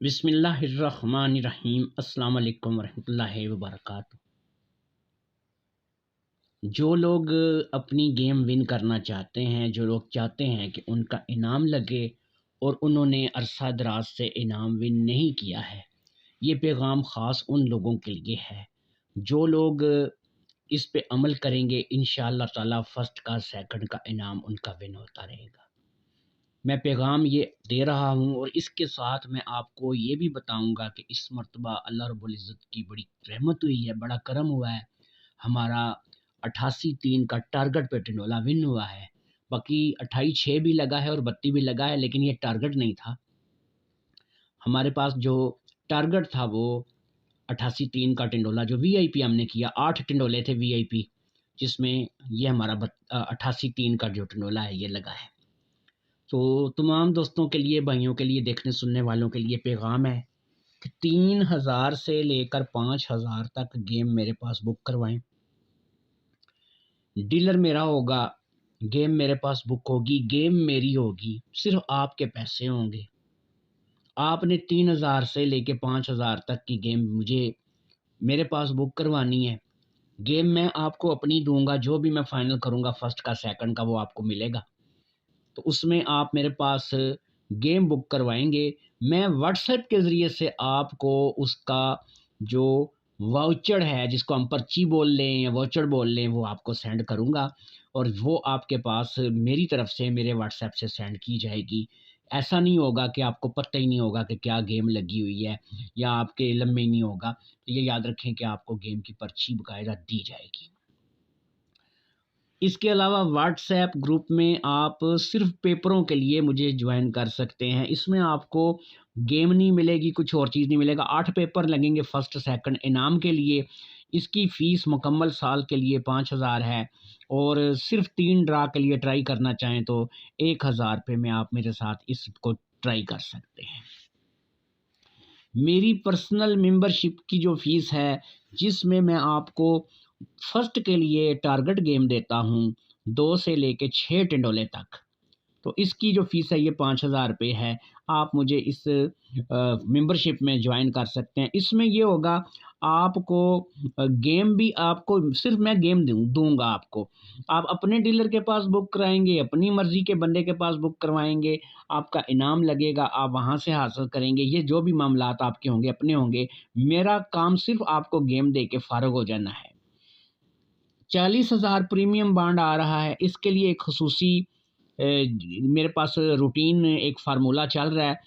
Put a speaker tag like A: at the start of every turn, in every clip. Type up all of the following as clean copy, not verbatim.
A: बिस्मिल्लाहिर्रहमानिर्रहीम। अस्सलाम वालेकुम रहमतुल्लाहि व बरकातुहू। जो लोग अपनी गेम विन करना चाहते हैं, जो लोग चाहते हैं कि उनका इनाम लगे और उन्होंने अरसा दराज से इनाम विन नहीं किया है, ये पैगाम ख़ास उन लोगों के लिए है। जो लोग इस पे अमल करेंगे, इंशाअल्लाह ताला फ़र्स्ट का सेकंड का इनाम उनका विन होता रहेगा। मैं पैगाम ये दे रहा हूँ और इसके साथ मैं आपको ये भी बताऊँगा कि इस मर्तबा अल्लाह रब्बुल इज़्ज़त की बड़ी रहमत हुई है, बड़ा करम हुआ है। हमारा 88-3 का टारगेट पे टिंडोला विन हुआ है। बाकी 28-6 भी लगा है और 32 भी लगा है, लेकिन ये टारगेट नहीं था। हमारे पास जो टारगेट था वो 88-3 का टिंडोला जो वीआईपी हमने किया, 8 टिंडोले थे वीआईपी, जिसमें ये हमारा 88-3 का जो टिंडोला है ये लगा है। तो तमाम दोस्तों के लिए, भाइयों के लिए, देखने सुनने वालों के लिए पैगाम है कि 3000 से लेकर 5000 तक गेम मेरे पास बुक करवाएं। डीलर मेरा होगा, गेम मेरे पास बुक होगी, गेम मेरी होगी, सिर्फ आपके पैसे होंगे। आपने 3000 से लेकर 5000 तक की गेम मुझे मेरे पास बुक करवानी है। गेम मैं आपको अपनी दूंगा, जो भी मैं फाइनल करूंगा फर्स्ट का सेकंड का वो आपको मिलेगा। तो उसमें आप मेरे पास गेम बुक करवाएँगे, मैं व्हाट्सएप के ज़रिए से आपको उसका जो वाउचर है, जिसको हम पर्ची बोल लें या वाउचर बोल लें, वो आपको सेंड करूँगा और वो आपके पास मेरी तरफ से मेरे व्हाट्सएप से सेंड की जाएगी। ऐसा नहीं होगा कि आपको पता ही नहीं होगा कि क्या गेम लगी हुई है या आपके इल्म में ही नहीं होगा। तो ये याद रखें कि आपको गेम की पर्ची बाकायदा दी जाएगी। इसके अलावा व्हाट्सएप ग्रुप में आप सिर्फ़ पेपरों के लिए मुझे जॉइन कर सकते हैं। इसमें आपको गेम नहीं मिलेगी, कुछ और चीज़ नहीं मिलेगा। 8 पेपर लगेंगे फर्स्ट सेकंड इनाम के लिए। इसकी फ़ीस मुकम्मल साल के लिए 5000 है और सिर्फ़ 3 ड्रा के लिए ट्राई करना चाहें तो 1000 रुपए में आप मेरे साथ इसको ट्राई कर सकते हैं। मेरी पर्सनल मेंबरशिप की जो फ़ीस है, जिसमें मैं आपको फर्स्ट के लिए टारगेट गेम देता हूँ 2 से लेके 6 टिंडोले तक। तो इसकी जो फ़ीस है ये 5000 रुपए है। आप मुझे इस मेंबरशिप में जॉइन कर सकते हैं। इसमें ये होगा आपको गेम भी आपको सिर्फ़ मैं गेम दूँगा आपको। आप अपने डीलर के पास बुक कराएँगे, अपनी मर्ज़ी के बंदे के पास बुक करवाएँगे, आपका इनाम लगेगा, आप वहाँ से हासिल करेंगे। ये जो भी मामलात आपके होंगे, अपने होंगे। मेरा काम सिर्फ़ आपको गेम दे के फ़ारिग हो जाना है। 40,000 प्रीमियम बॉन्ड आ रहा है, इसके लिए एक ख़ुसूसी मेरे पास रूटीन एक फ़ार्मूला चल रहा है।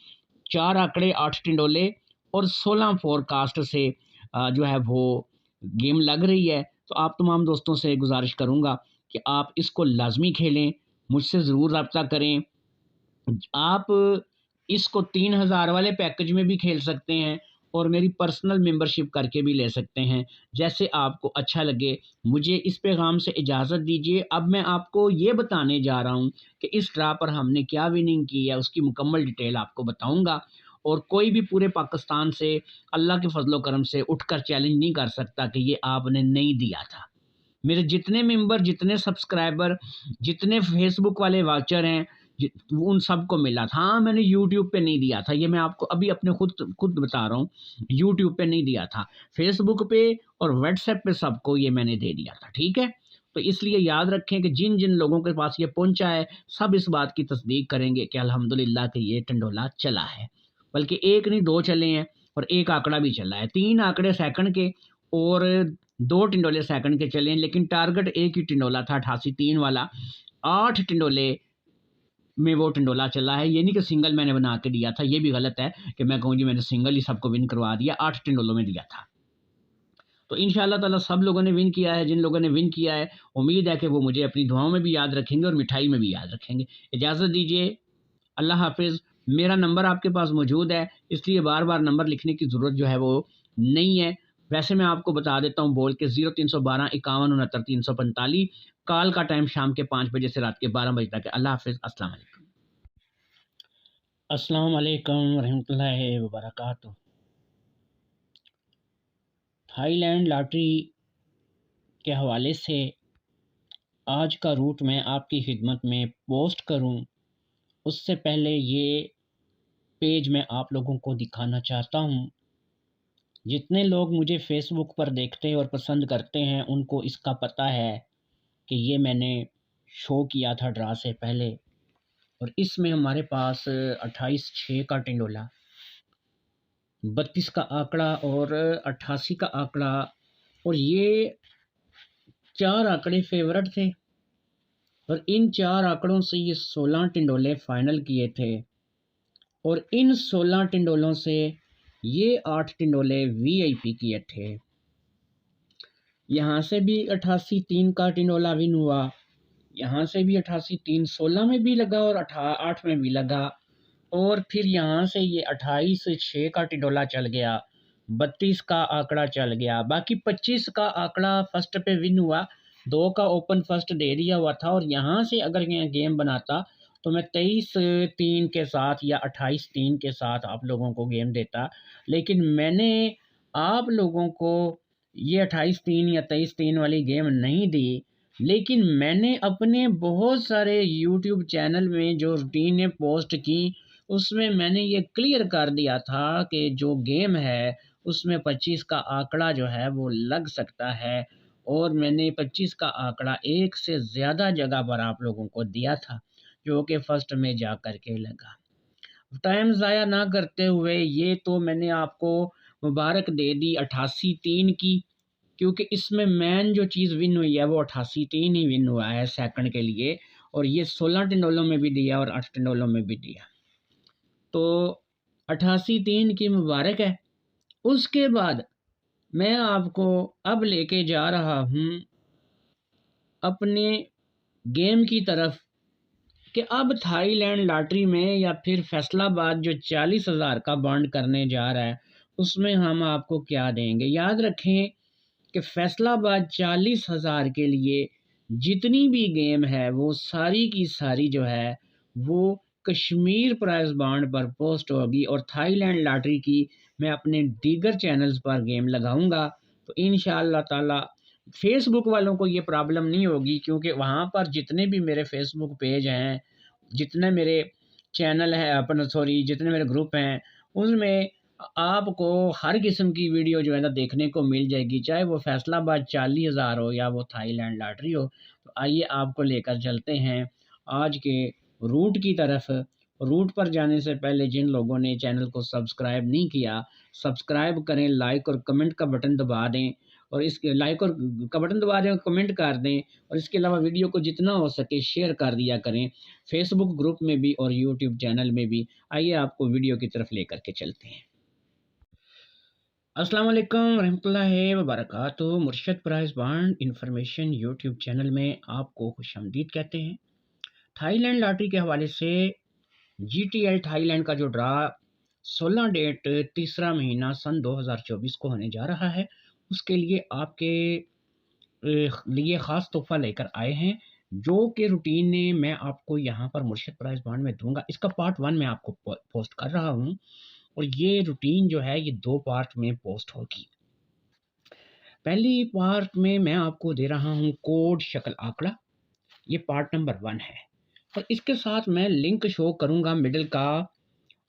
A: 4 आंकड़े, 8 टिंडोले और 16 फ़ोरकास्ट से जो है वो गेम लग रही है। तो आप तमाम दोस्तों से गुज़ारिश करूँगा कि आप इसको लाज़मी खेलें, मुझसे ज़रूर राब्ता करें। आप इसको 3000 वाले पैकेज में भी खेल सकते हैं और मेरी पर्सनल मेंबरशिप करके भी ले सकते हैं, जैसे आपको अच्छा लगे। मुझे इस पैगाम से इजाज़त दीजिए। अब मैं आपको ये बताने जा रहा हूँ कि इस ड्रा पर हमने क्या विनिंग की है, उसकी मुकम्मल डिटेल आपको बताऊँगा और कोई भी पूरे पाकिस्तान से अल्लाह के फ़ज़ल व करम से उठकर चैलेंज नहीं कर सकता कि ये आपने नहीं दिया था। मेरे जितने मेंबर, जितने सब्सक्राइबर, जितने फेसबुक वाले वाचर हैं, उन सबको मिला था। हाँ, मैंने यूट्यूब पे नहीं दिया था, ये मैं आपको अभी अपने खुद बता रहा हूँ। यूट्यूब पे नहीं दिया था, फेसबुक पे और व्हाट्सएप पे सबको ये मैंने दे दिया था, ठीक है। तो इसलिए याद रखें कि जिन जिन लोगों के पास ये पहुंचा है, सब इस बात की तस्दीक करेंगे कि अल्हम्दुलिल्लाह कि ये टंडोला चला है। बल्कि एक नहीं, दो चले हैं और एक आंकड़ा भी चला है। 3 आंकड़े सेकंड के और 2 टिंडोले सेकंड के चले हैं, लेकिन टारगेट एक ही टिंडोला था 88-3 वाला। 8 टिंडोले में वो टिंडोला चला है। ये नहीं कि सिंगल मैंने बना के दिया था, ये भी गलत है कि मैं कहूँ जी मैंने सिंगल ही सबको विन करवा दिया, 8 टिंडोलों में दिया था। तो इंशाअल्लाह ताला सब लोगों ने विन किया है। जिन लोगों ने विन किया है, उम्मीद है कि वो मुझे अपनी दुआओं में भी याद रखेंगे और मिठाई में भी याद रखेंगे। इजाज़त दीजिए, अल्लाह हाफ़िज़। मेरा नंबर आपके पास मौजूद है, इसलिए बार-बार नंबर लिखने की ज़रूरत जो है वो नहीं है। वैसे मैं आपको बता देता हूँ बोल के 0312 51 69 345। कॉल का टाइम शाम के 5 बजे से रात के 12 बजे तक है। अल्लाह हाफ़िज़। अस्सलाम वालेकुम। अस्सलाम वालेकुम रहमतुल्लाहि व बरकातुहू। थाईलैंड लॉटरी के हवाले से आज का रूट मैं आपकी खिदमत में पोस्ट करूं, उससे पहले ये पेज मैं आप लोगों को दिखाना चाहता हूँ। जितने लोग मुझे फ़ेसबुक पर देखते हैं और पसंद करते हैं उनको इसका पता है कि ये मैंने शो किया था ड्रा से पहले। और इसमें हमारे पास 28/6 का टिंडोला, 32 का आंकड़ा और 88 का आंकड़ा, और ये 4 आंकड़े फ़ेवरेट थे। और इन 4 आंकड़ों से ये 16 टिंडोले फाइनल किए थे। और इन 16 टिंडोलों से ये 8 टिंडोले वीआईपी किए थे। यहाँ से भी 88/3 का टिंडोला विन हुआ, यहाँ से भी 88/3 16 में भी लगा और 8 में भी लगा। और फिर यहाँ से ये 28/6 का टिंडोला चल गया, 32 का आंकड़ा चल गया, बाकी 25 का आंकड़ा फर्स्ट पे विन हुआ, 2 का ओपन फर्स्ट दे दिया हुआ था। और यहाँ से अगर मैं गेम बनाता तो मैं 23/3 के साथ या 28/3 के साथ आप लोगों को गेम देता, लेकिन मैंने आप लोगों को ये 28/3 या 23/3 वाली गेम नहीं दी। लेकिन मैंने अपने बहुत सारे यूट्यूब चैनल में जो रूटीनें पोस्ट की उसमें मैंने ये क्लियर कर दिया था कि जो गेम है उसमें 25 का आंकड़ा जो है वो लग सकता है। और मैंने 25 का आंकड़ा एक से ज़्यादा जगह पर आप लोगों को दिया था, जो कि फर्स्ट में जा कर के लगा। टाइम ज़ाया ना करते हुए ये तो मैंने आपको मुबारक दे दी 88/3 की, क्योंकि इसमें मेन जो चीज़ विन हुई है वो 88/3 ही विन हुआ है सेकंड के लिए। और ये 16 टिंडोलों में भी दिया और 8 टिंडोलों में भी दिया, तो 88/3 की मुबारक है। उसके बाद मैं आपको अब लेके जा रहा हूँ अपने गेम की तरफ कि अब थाईलैंड लॉटरी में या फिर फैसलाबाद जो 40,000 का बॉन्ड करने जा रहा है उसमें हम आपको क्या देंगे। याद रखें कि फैसलाबाद 40,000 के लिए जितनी भी गेम है वो सारी की सारी जो है वो कश्मीर प्राइज बॉन्ड पर पोस्ट होगी। और थाईलैंड लॉटरी की मैं अपने दीगर चैनल्स पर गेम लगाऊंगा, तो इंशाअल्लाह ताला फेसबुक वालों को ये प्रॉब्लम नहीं होगी, क्योंकि वहाँ पर जितने भी मेरे फेसबुक पेज हैं, जितने मेरे चैनल हैं अपन सॉरी जितने मेरे ग्रुप हैं, उसमें आपको हर किस्म की वीडियो जो है ना देखने को मिल जाएगी, चाहे वो फैसलाबाद 40,000 हो या वो थाईलैंड लॉटरी हो। तो आइए आपको लेकर चलते हैं आज के रूट की तरफ। रूट पर जाने से पहले जिन लोगों ने चैनल को सब्सक्राइब नहीं किया, सब्सक्राइब करें, लाइक और कमेंट का बटन दबा दें, और इसके लाइक और का बटन दबा दें और कमेंट कर दें। और इसके अलावा वीडियो को जितना हो सके शेयर कर दिया करें, फेसबुक ग्रुप में भी और यूट्यूब चैनल में भी। आइए आपको वीडियो की तरफ लेकर के चलते हैं। अस्सलाम वालेकुम रहमतुल्लाहि व बरकातुहू। Murshad prize bond information YouTube channel में आपको खुशामदीद कहते हैं। थाईलैंड लॉटरी के हवाले से जीटीएल थाईलैंड का जो ड्रा 16 डेट तीसरा महीना सन 2024 को होने जा रहा है, उसके लिए आपके लिए ख़ास तोहफ़ा लेकर आए हैं, जो कि रूटीन ने मैं आपको यहाँ पर मुर्शद प्राइज़ बॉन्ड में दूँगा। इसका पार्ट 1 मैं आपको पोस्ट कर रहा हूँ, और ये रूटीन जो है ये 2 पार्ट में पोस्ट होगी। पहली पार्ट में मैं आपको दे रहा हूँ कोड शक्ल आंकड़ा, ये पार्ट नंबर 1 है। और इसके साथ मैं लिंक शो करूँगा मिडल का।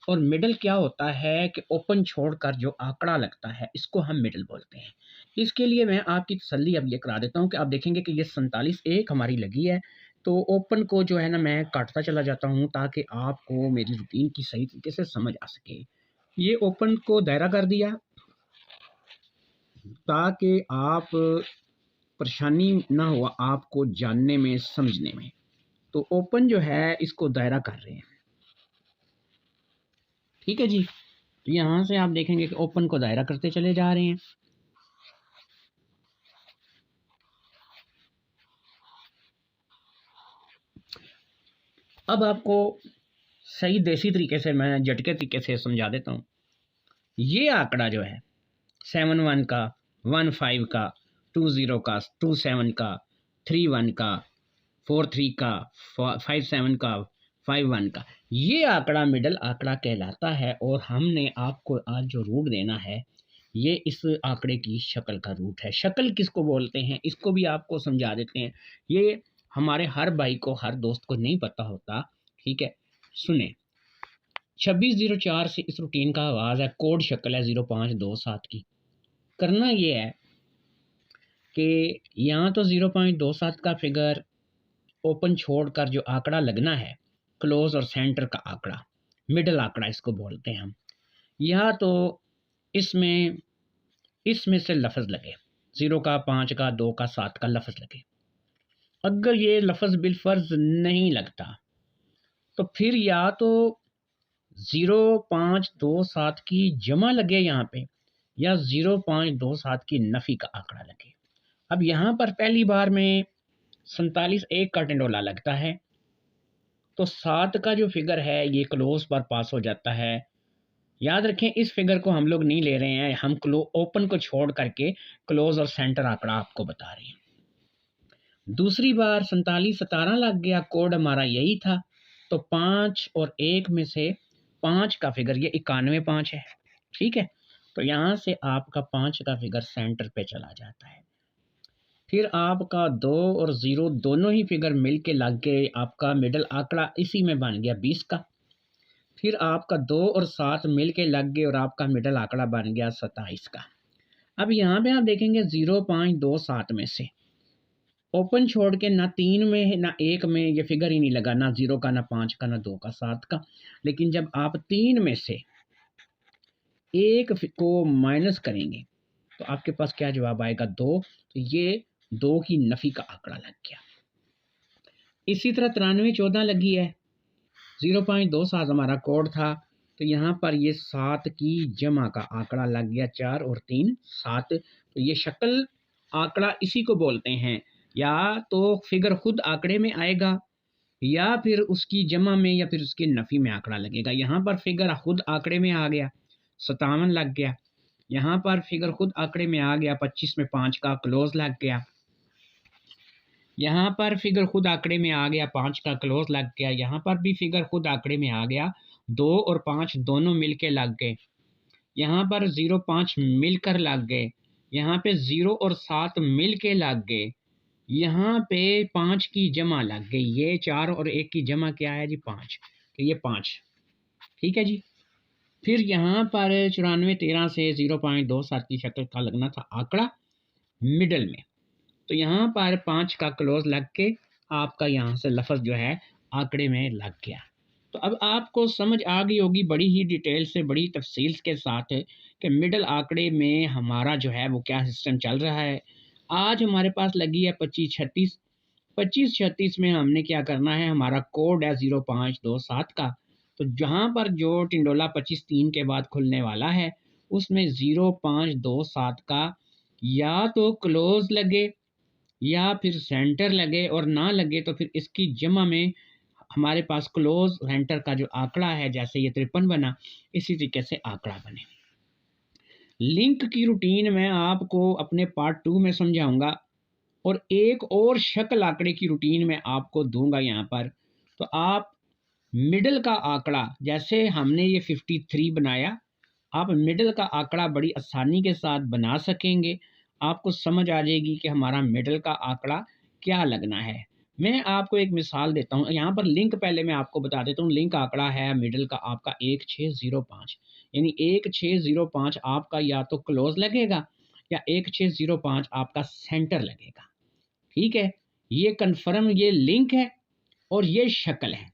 A: और मिडल क्या होता है कि ओपन छोड़कर जो आंकड़ा लगता है इसको हम मिडल बोलते हैं। इसके लिए मैं आपकी तसल्ली अब ये करा देता हूँ कि आप देखेंगे कि ये 47 एक हमारी लगी है, तो ओपन को जो है ना मैं काटता चला जाता हूँ ताकि आपको मेरी रूटीन की सही तरीके से समझ आ सके। ये ओपन को दायरा कर दिया ताकि आप परेशानी ना हो आपको जानने में समझने में। तो ओपन जो है इसको दायरा कर रहे हैं, ठीक है जी। तो यहाँ से आप देखेंगे कि ओपन को दायरा करते चले जा रहे हैं। अब आपको सही देसी तरीके से मैं झटके तरीके से समझा देता हूँ। ये आंकड़ा जो है 71 का, 15 का, 20 का, 27 का, 31 का, 43 का, 57 का, 51 का, ये आंकड़ा मिडल आंकड़ा कहलाता है। और हमने आपको आज जो रूट देना है ये इस आंकड़े की शक्ल का रूट है। शक्ल किसको बोलते हैं इसको भी आपको समझा देते हैं। ये हमारे हर भाई को हर दोस्त को नहीं पता होता, ठीक है। सुने, 2604 से इस रूटीन का आगाज़ है। कोड शक्ल है 0527 की। करना ये है कि यहाँ तो 0.27 का फिगर ओपन छोड़कर जो आंकड़ा लगना है, क्लोज और सेंटर का आंकड़ा, मिडल आंकड़ा इसको बोलते हैं हम, या तो इसमें इसमें से लफ्ज़ लगे, 0 का, 5 का, 2 का, 7 का लफ्ज़ लगे। अगर ये लफ्ज़ बिलफर्ज नहीं लगता तो फिर या तो 0527 की जमा लगे यहाँ पे, या 0527 की नफ़ी का आंकड़ा लगे। अब यहाँ पर पहली बार में 47 1 का टिंडोला लगता है, तो 7 का जो फिगर है ये क्लोज पर पास हो जाता है। याद रखें इस फिगर को हम लोग नहीं ले रहे हैं, हम ओपन को छोड़ करके क्लोज और सेंटर आंकड़ा आपको बता रहे हैं। दूसरी बार 47 17 लग गया, कोड हमारा यही था, तो 5 और 1 में से 5 का फिगर, ये 91 5 है, ठीक है। तो यहाँ से आपका 5 का फिगर सेंटर पे चला जाता है। फिर आपका 2 और 0 दोनों ही फिगर मिल के लग गए, आपका मिडल आंकड़ा इसी में बन गया 20 का। फिर आपका 2 और 7 मिल के लग गए और आपका मिडल आंकड़ा बन गया 27 का। अब यहाँ पे आप देखेंगे 0.27 में से ओपन छोड़ के ना 3 में ना 1 में ये फिगर ही नहीं लगा, ना 0 का, ना 5 का, ना 2 का, 7 का। लेकिन जब आप 3 में से 1 को माइनस करेंगे तो आपके पास क्या जवाब आएगा? 2। तो ये 2 की नफ़ी का आंकड़ा लग गया। इसी तरह 93 14 लगी है, 0.27 हमारा कोड था, तो यहाँ पर ये 7 की जमा का आंकड़ा लग गया, 4 और 3 7। तो ये शक्ल आंकड़ा इसी को बोलते हैं, या तो फिगर खुद आंकड़े में आएगा या फिर उसकी जमा में या फिर उसकी नफ़ी में आंकड़ा लगेगा। यहाँ पर फिगर खुद आंकड़े में आ गया, 57 लग गया। यहाँ पर फिगर खुद आंकड़े में आ गया, 25 में 5 का क्लोज लग गया। यहाँ पर फिगर खुद आंकड़े में आ गया, 5 का क्लोज लग गया। यहाँ पर भी फिगर खुद आंकड़े में आ गया, 2 और 5 दोनों मिलके लग गए। यहाँ पर 0 5 मिलकर लग गए। यहाँ पे 0 और 7 मिल के लग गए। यहाँ पे 5 की जमा लग गई, ये 4 और 1 की जमा क्या है जी? 5। तो ये 5, ठीक है जी। फिर यहाँ पर 94 13 से 0.27 की शक्ल का लगना था आंकड़ा मिडल में, तो यहाँ पर 5 का क्लोज लग के आपका यहाँ से लफ्ज़ जो है आंकड़े में लग गया। तो अब आपको समझ आ गई होगी बड़ी ही डिटेल से, बड़ी तफसील के साथ कि मिडल आंकड़े में हमारा जो है वो क्या सिस्टम चल रहा है। आज हमारे पास लगी है 25 36 में हमने क्या करना है, हमारा कोड है 0527 का। तो जहाँ पर जो टिंडोला 25 3 के बाद खुलने वाला है उसमें 0527 का या तो क्लोज लगे या फिर सेंटर लगे, और ना लगे तो फिर इसकी जमा में हमारे पास क्लोज सेंटर का जो आंकड़ा है, जैसे ये 53 बना, इसी तरीके से आंकड़ा बने। लिंक की रूटीन मैं आपको अपने पार्ट 2 में समझाऊंगा, और एक और शक्ल आंकड़े की रूटीन में आपको दूंगा यहाँ पर। तो आप मिडल का आंकड़ा, जैसे हमने ये 53 बनाया, आप मिडल का आंकड़ा बड़ी आसानी के साथ बना सकेंगे। आपको समझ आ जाएगी कि हमारा मिडल का आंकड़ा क्या लगना है। मैं आपको एक मिसाल देता हूँ, यहाँ पर लिंक पहले मैं आपको बता देता हूँ। लिंक आंकड़ा है मिडल का आपका 1605, यानी 1605 आपका या तो क्लोज लगेगा या 1605 आपका सेंटर लगेगा, ठीक है। ये कन्फर्म, ये लिंक है और ये शक्ल है।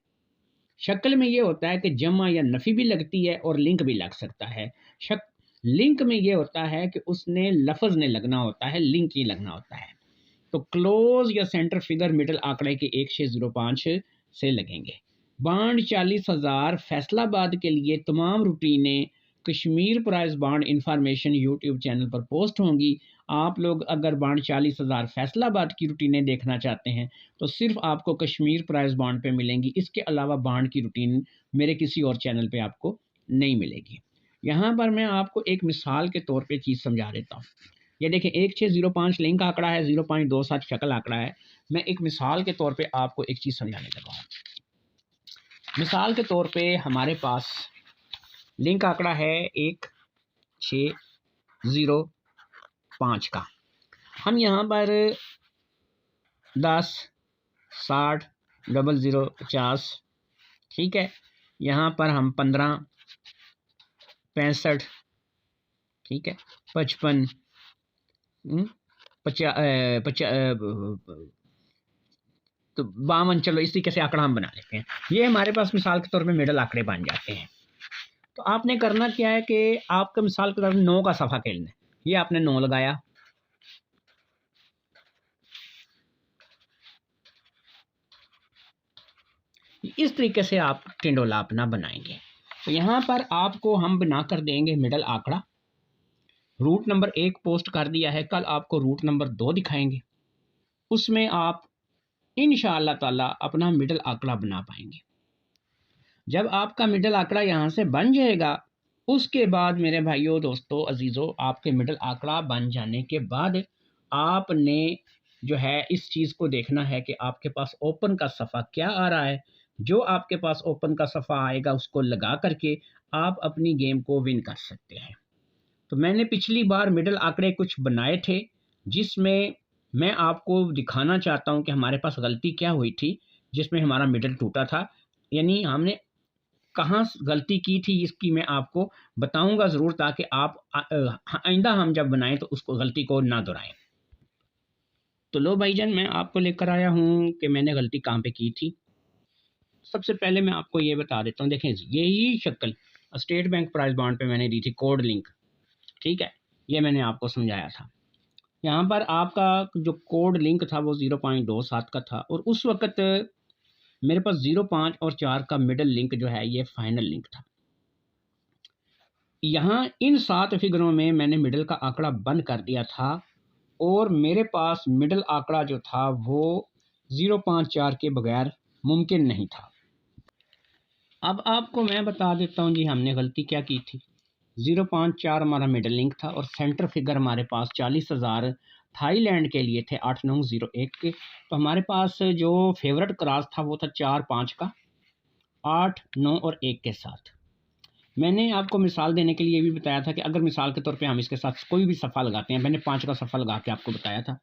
A: शक्ल में ये होता है कि जमा या नफ़ी भी लगती है और लिंक भी लग सकता है। लिंक में ये होता है कि उसने लफ्ज़ ने लगना होता है, लिंक ही लगना होता है। तो क्लोज या सेंटर फिगर मिडल आंकड़े के 1605 से लगेंगे। बांड 40,000 फैसलाबाद के लिए तमाम रूटीनें Kashmir prize bond information YouTube channel पर पोस्ट होंगी। आप लोग अगर बांड 40,000 फैसलाबाद की रूटीनें देखना चाहते हैं तो सिर्फ आपको कश्मीर प्राइस बांड पे मिलेंगी। इसके अलावा बांड की रूटीन मेरे किसी और चैनल पे आपको नहीं मिलेगी। यहाँ पर मैं आपको एक मिसाल के तौर पे चीज़ समझा देता हूँ। ये देखें 1605 लिंक आंकड़ा है, 0.27 शक्ल आंकड़ा है। मैं एक मिसाल के तौर पे आपको एक चीज़ समझाने लगा हूँ। मिसाल के तौर पे हमारे पास लिंक आंकड़ा है 1605 का। हम यहाँ पर 10 60 00 50, ठीक है, यहाँ पर हम 15, 65, ठीक है, 55, 52, चलो इस तरीके से आंकड़ा हम बना लेते हैं। ये हमारे पास मिसाल के तौर पे मिडल आंकड़े बन जाते हैं। तो आपने करना क्या है कि आपका मिसाल के तौर पर 9 का सफ़ा खेलना है। ये आपने 9 लगाया, इस तरीके से आप टिंडोला अपना बनाएंगे। तो यहाँ पर आपको हम बना कर देंगे मिडल आंकड़ा। रूट नंबर 1 पोस्ट कर दिया है, कल आपको रूट नंबर 2 दिखाएंगे, उसमें आप इंशाअल्लाह ताला अपना मिडल आंकड़ा बना पाएंगे। जब आपका मिडल आंकड़ा यहाँ से बन जाएगा, उसके बाद मेरे भाइयों, दोस्तों, अजीज़ों, आपके मिडल आंकड़ा बन जाने के बाद आपने जो है इस चीज़ को देखना है कि आपके पास ओपन का सफ़ा क्या आ रहा है। जो आपके पास ओपन का सफ़ा आएगा उसको लगा करके आप अपनी गेम को विन कर सकते हैं। तो मैंने पिछली बार मिडल आंकड़े कुछ बनाए थे, जिसमें मैं आपको दिखाना चाहता हूं कि हमारे पास गलती क्या हुई थी, जिसमें हमारा मिडल टूटा था। यानी हमने कहाँ गलती की थी, इसकी मैं आपको बताऊंगा ज़रूर, ताकि आप आइंदा हम जब बनाएं तो उसको गलती को ना दोहराएं। तो लो भाईजान, मैं आपको लेकर आया हूँ कि मैंने गलती कहाँ पे की थी। सबसे पहले मैं आपको ये बता देता हूँ, देखें यही शक्ल स्टेट बैंक प्राइस बॉन्ड पे मैंने दी थी, कोड लिंक, ठीक है, ये मैंने आपको समझाया था। यहाँ पर आपका जो कोड लिंक था वो 0.27 का था, और उस वक्त मेरे पास 0.5 और 4 का मिडल लिंक जो है ये फाइनल लिंक था। यहाँ इन 7 फिगरों में मैंने मिडल का आंकड़ा बंद कर दिया था, और मेरे पास मिडल आंकड़ा जो था वो 0.4 के बगैर मुमकिन नहीं था। अब आपको मैं बता देता हूँ जी हमने गलती क्या की थी। 0.4 हमारा मिडल लिंक था, और सेंटर फिगर हमारे पास 40,000 थाईलैंड के लिए थे 8901 के। तो हमारे पास जो फेवरेट क्रॉस था वो था 4-5 का, 8, 9 और 1 के साथ। मैंने आपको मिसाल देने के लिए भी बताया था कि अगर मिसाल के तौर पे हम इसके साथ कोई भी सफ़ा लगाते हैं, मैंने 5 का सफ़ा लगा के आपको बताया था,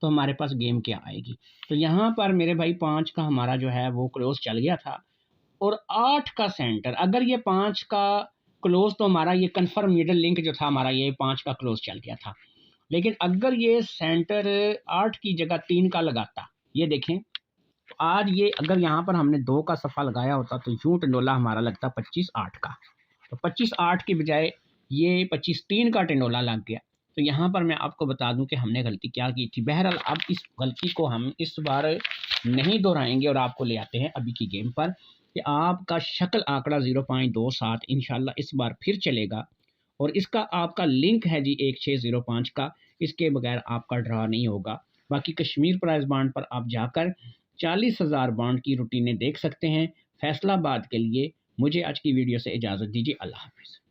A: तो हमारे पास गेम क्या आएगी। तो यहाँ पर मेरे भाई 5 का हमारा जो है वो क्लोज चल गया था, और 8 का सेंटर, अगर ये 5 का क्लोज, तो हमारा ये कन्फर्म मिडल लिंक जो था हमारा ये 5 का क्लोज चल गया था। लेकिन अगर ये सेंटर 8 की जगह 3 का लगाता, ये देखें, तो आज ये अगर यहाँ पर हमने 2 का सफ़ा लगाया होता तो यूं टिंडोला हमारा लगता 25-8 का। तो 25-8 की बजाय ये 25-3 का टिंडोला लग गया। तो यहाँ पर मैं आपको बता दूं कि हमने गलती क्या की थी। बहरहाल अब इस गलती को हम इस बार नहीं दोहराएंगे, और आपको ले आते हैं अभी की गेम पर कि आपका शक्ल आंकड़ा 0.27 इंशाल्लाह इस बार फिर चलेगा, और इसका आपका लिंक है जी 1605 का। इसके बगैर आपका ड्रा नहीं होगा। बाकी कश्मीर प्राइस बॉन्ड पर आप जाकर 40,000 बॉन्ड की रूटीनें देख सकते हैं। फैसलाबाद के लिए मुझे आज की वीडियो से इजाज़त दीजिए। अल्लाह हाफिज़।